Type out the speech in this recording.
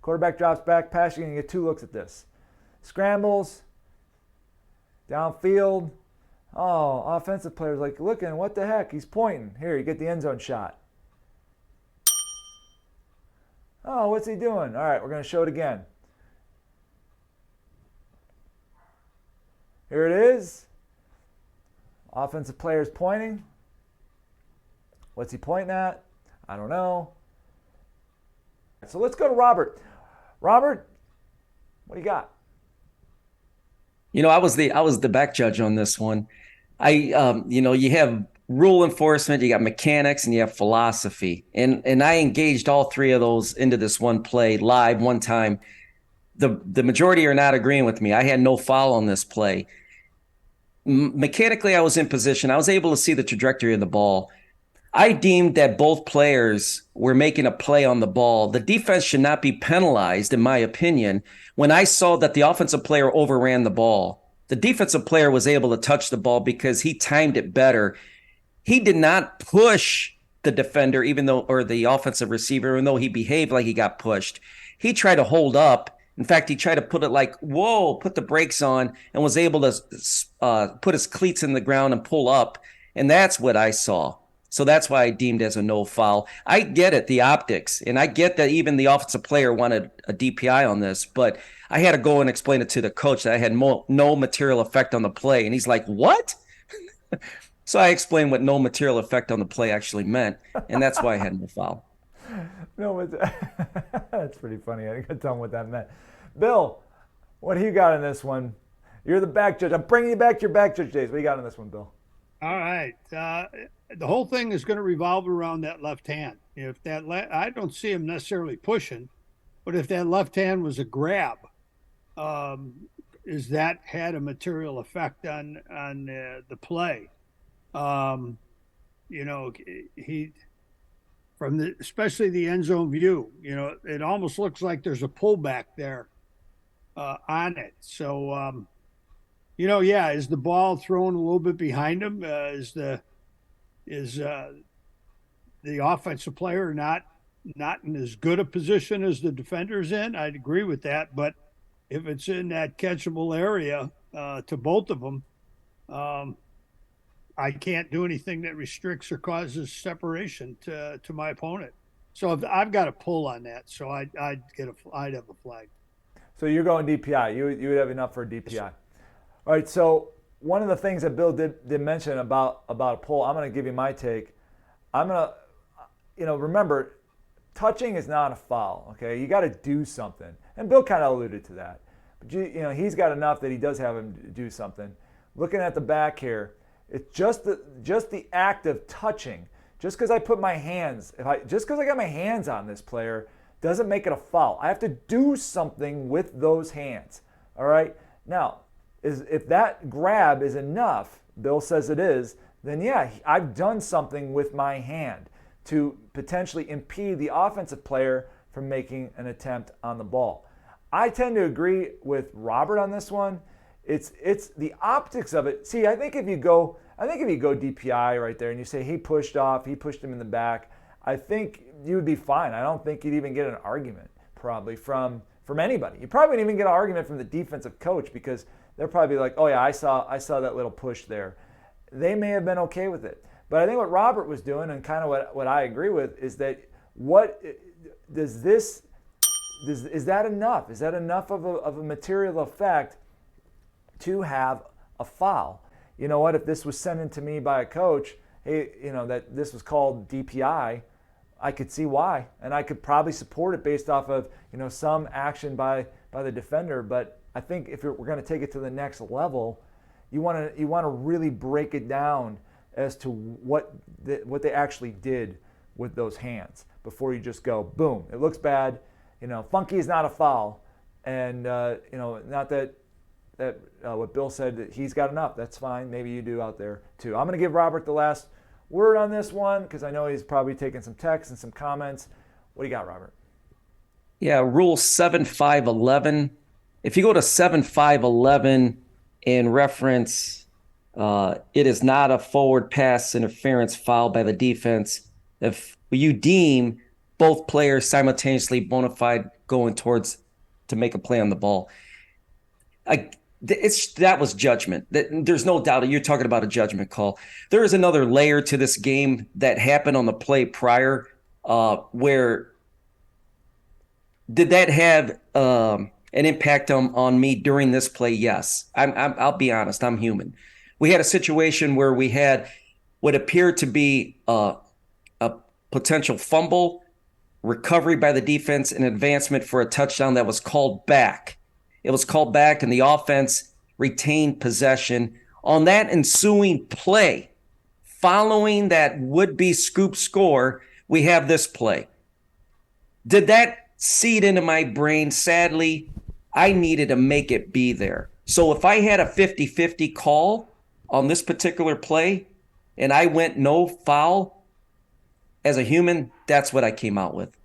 Quarterback drops back, pass. You're going to get 2 looks at this. Scrambles, downfield. Oh, offensive player's like, looking, what the heck? He's pointing. Here, you get the end zone shot. Oh, what's he doing? All right, we're going to show it again. Here it is. Offensive player's pointing. What's he pointing at? I don't know. So let's go to Robert. Robert, what do you got? I was the back judge on this one. You have rule enforcement, you got mechanics, and you have philosophy. And I engaged all 3 of those into this one play live one time. The majority are not agreeing with me. I had no foul on this play. Mechanically, I was in position. I was able to see the trajectory of the ball. I deemed that both players were making a play on the ball. The defense should not be penalized, in my opinion, when I saw that the offensive player overran the ball. The defensive player was able to touch the ball because he timed it better. He did not push the defender, or the offensive receiver, even though he behaved like he got pushed. He tried to hold up. In fact, he tried to put it like, whoa, put the brakes on, and was able to put his cleats in the ground and pull up. And that's what I saw. So that's why I deemed as a no foul. I get it, the optics, and I get that even the offensive player wanted a DPI on this, but I had to go and explain it to the coach that I had no material effect on the play. And he's like, what? So I explained what no material effect on the play actually meant, and that's why I had no foul. No, that's pretty funny. I got to tell him what that meant. Bill, what do you got in this one? You're the back judge. I'm bringing you back to your back judge days. What do you got in this one, Bill? All right. The whole thing is going to revolve around that left hand. If that, I don't see him necessarily pushing, but if that left hand was a grab, is that had a material effect on the play? He especially the end zone view, it almost looks like there's a pullback there on it. So, is the ball thrown a little bit behind him? Is the offensive player not in as good a position as the defender's in? I'd agree with that. But if it's in that catchable area to both of them, I can't do anything that restricts or causes separation to my opponent. So I've got a pull on that. So I'd have a flag. So you're going DPI. You would have enough for a DPI. All right. So one of the things that Bill did mention about a pull, I'm going to give you my take. I'm going to, remember, touching is not a foul. Okay, you got to do something, and Bill kind of alluded to that. But he's got enough that he does have him do something. Looking at the back here. It's just the act of touching. Just because I put my hands, just because I got my hands on this player, doesn't make it a foul. I have to do something with those hands. All right. Now, if that grab is enough, Bill says it is, then yeah, I've done something with my hand to potentially impede the offensive player from making an attempt on the ball. I tend to agree with Robert on this one. It's the optics of it. See, I think if you go DPI right there and you say he pushed him in the back, I think you would be fine. I don't think you'd even get an argument probably from anybody. You probably wouldn't even get an argument from the defensive coach because they're probably like, oh yeah, I saw that little push there. They may have been okay with it. But I think what Robert was doing, and kind of what I agree with, is that is that enough? Is that enough of a material effect to have a foul? You know what? If this was sent in to me by a coach, hey, that this was called DPI, I could see why, and I could probably support it based off of some action by the defender. But I think if we're going to take it to the next level, you want to really break it down as to what they actually did with those hands before you just go boom. It looks bad. Funky is not a foul, and not that what Bill said, that he's got enough. That's fine. Maybe you do out there too. I'm going to give Robert the last word on this one because I know he's probably taking some texts and some comments. What do you got, Robert? Yeah, Rule 7511. If you go to 7511 in reference, it is not a forward pass interference foul by the defense if you deem both players simultaneously bona fide going towards to make a play on the ball. That was judgment. There's no doubt you're talking about a judgment call. There is another layer to this game that happened on the play prior, where did that have an impact on me during this play? Yes. I'll be honest. I'm human. We had a situation where we had what appeared to be a potential fumble, recovery by the defense, and advancement for a touchdown that was called back. It was called back, and the offense retained possession. On that ensuing play, following that would-be scoop score, we have this play. Did that seed into my brain? Sadly, I needed to make it be there. So if I had a 50-50 call on this particular play and I went no foul, as a human, that's what I came out with.